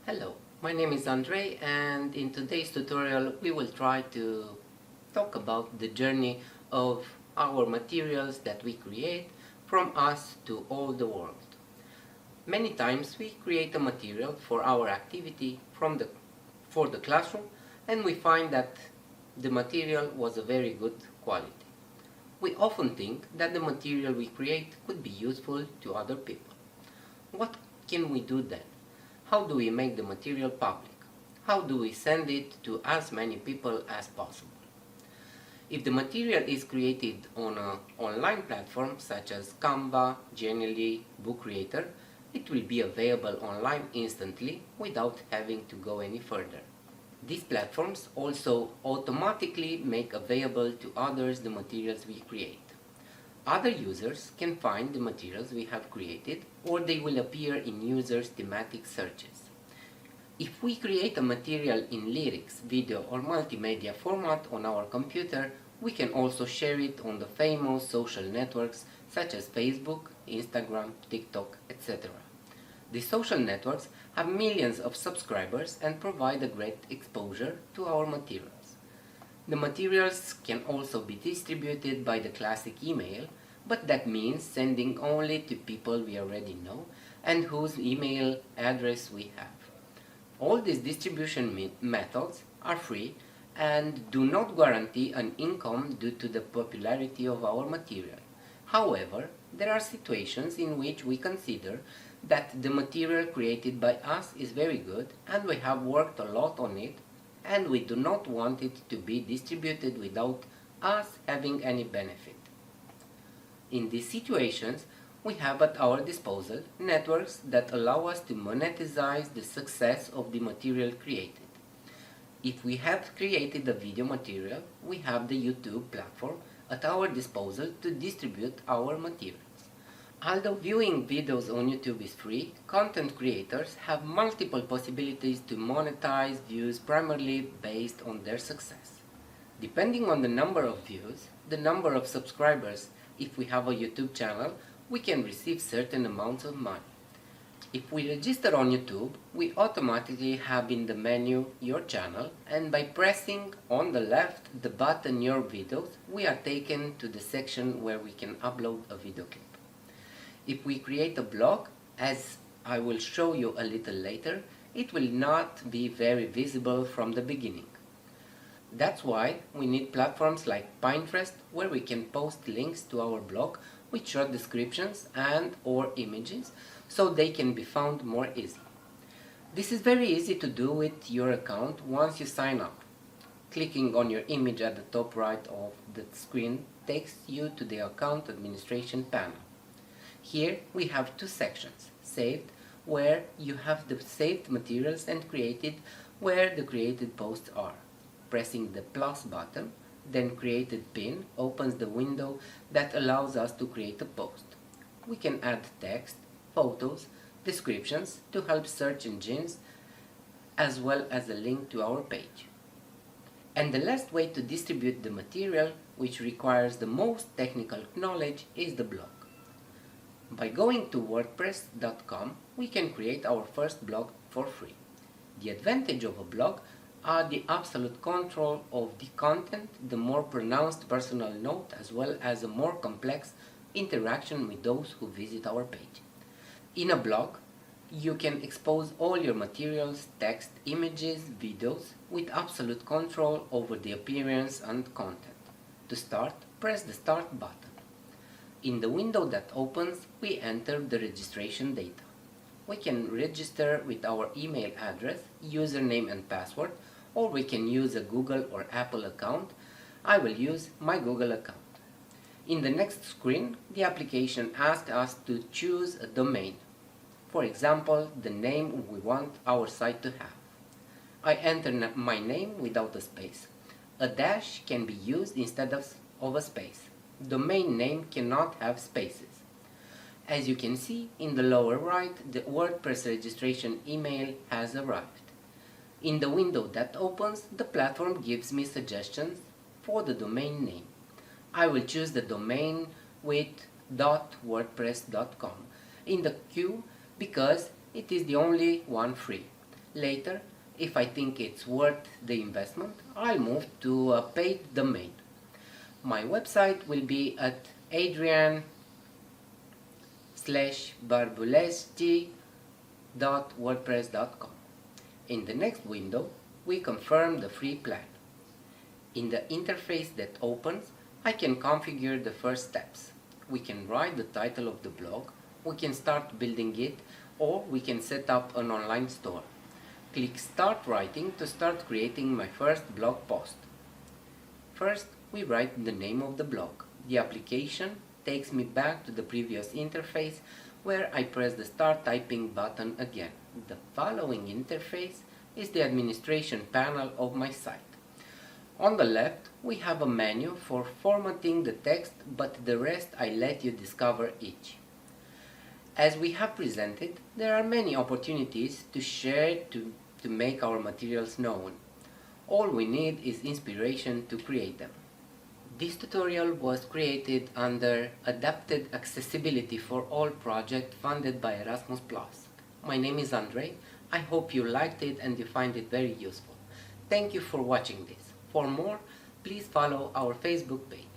Hello, my name is Andre, and in today's tutorial we will try to talk about the journey of our materials that we create from us to all the world. Many times we create a material for our activity for the classroom, and we find that the material was a very good quality. We often think that the material we create could be useful to other people. What can we do then? How do we make the material public? How do we send it to as many people as possible? If the material is created on an online platform such as Canva, Genially, Book Creator, it will be available online instantly without having to go any further. These platforms also automatically make available to others the materials we create. Other users can find the materials we have created, or they will appear in users' thematic searches. If we create a material in lyrics, video or multimedia format on our computer, we can also share it on the famous social networks such as Facebook, Instagram, TikTok, etc. These social networks have millions of subscribers and provide a great exposure to our materials. The materials can also be distributed by the classic email, but that means sending only to people we already know and whose email address we have. All these distribution methods are free and do not guarantee an income due to the popularity of our material. However, there are situations in which we consider that the material created by us is very good and we have worked a lot on it, and we do not want it to be distributed without us having any benefit. In these situations, we have at our disposal networks that allow us to monetize the success of the material created. If we have created a video material, we have the YouTube platform at our disposal to distribute our materials. Although viewing videos on YouTube is free, content creators have multiple possibilities to monetize views primarily based on their success. Depending on the number of views, the number of subscribers, if we have a YouTube channel, we can receive certain amounts of money. If we register on YouTube, we automatically have in the menu your channel, and by pressing on the left the button your videos, we are taken to the section where we can upload a video clip. If we create a blog, as I will show you a little later, it will not be very visible from the beginning. That's why we need platforms like Pinterest, where we can post links to our blog with short descriptions and/or images so they can be found more easily. This is very easy to do with your account once you sign up. Clicking on your image at the top right of the screen takes you to the account administration panel. Here we have two sections: saved, where you have the saved materials, and created, where the created posts are. Pressing the plus button, then created pin opens the window that allows us to create a post. We can add text, photos, descriptions to help search engines, as well as a link to our page. And the last way to distribute the material, which requires the most technical knowledge, is the blog. By going to WordPress.com, we can create our first blog for free. The advantage of a blog are the absolute control of the content, the more pronounced personal note, as well as a more complex interaction with those who visit our page. In a blog, you can expose all your materials, text, images, videos, with absolute control over the appearance and content. To start, press the Start button. In the window that opens, we enter the registration data. We can register with our email address, username and password, or we can use a Google or Apple account. I will use my Google account. In the next screen, the application asks us to choose a domain. For example, the name we want our site to have. I enter my name without a space. A dash can be used instead of a space. Domain name cannot have spaces. As you can see in the lower right, the WordPress registration email has arrived. In the window that opens, the platform gives me suggestions for the domain name. I will choose the domain with .wordpress.com in the queue because it is the only one free. Later, if I think it's worth the investment, I'll move to a paid domain. My website will be at adrian/barbuleschi.wordpress.com. In the next window, we confirm the free plan. In the interface that opens, I can configure the first steps. We can write the title of the blog, we can start building it, or we can set up an online store. Click Start Writing to start creating my first blog post. First, we write the name of the blog. The application takes me back to the previous interface where I press the Start Typing button again. The following interface is the administration panel of my site. On the left, we have a menu for formatting the text, but the rest I let you discover each. As we have presented, there are many opportunities to share to make our materials known. All we need is inspiration to create them. This tutorial was created under Adapted Accessibility for All project funded by Erasmus+. My name is Andrei. I hope you liked it and you find it very useful. Thank you for watching this. For more, please follow our Facebook page.